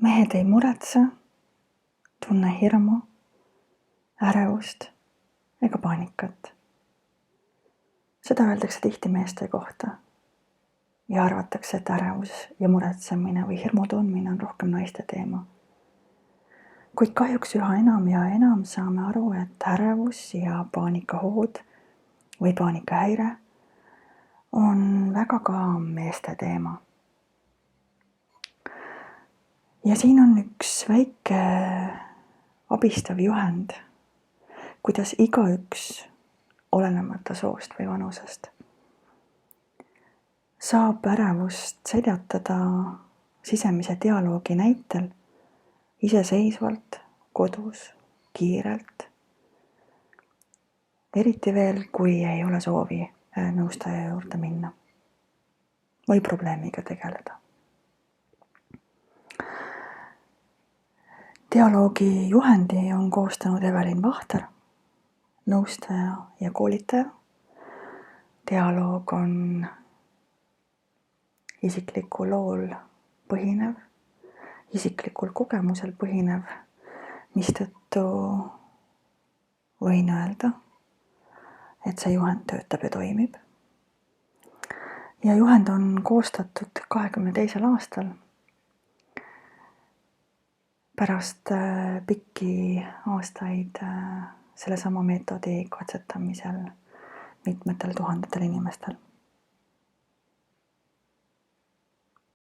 Mehed ei muretse, tunne hirmu, ärevust ega paanikat. Seda öeldakse tihti meeste kohta ja arvatakse, et ärevus ja muretsemine või hirmu tundmine on rohkem naiste teema. Kuid kahjuks üha enam ja enam saame aru, et ärevus ja paanikahood või paanikahäire on väga ka meeste teema. Ja siin on üks väike abistav juhend, kuidas igaüks, olenemata soost või vanusest, saab ärevust seljatada sisemise dialoogi näitel iseseisvalt, kodus, kiirelt. Eriti veel, kui ei ole soovi nõustaja juurde minna või probleemiga tegeleda. Dialoogi juhendi on koostanud Evelin Vahter, nõustaja ja koolitaja. Dialoog on isiklikul lool põhinev, isiklikul kogemusel põhinev, mistõttu võin öelda, et see juhend töötab ja toimib. Ja juhend on koostatud 2022. aastal pärast pikki aastaid sellesama meetodi katsetamisel mitmetel tuhandetel inimestel.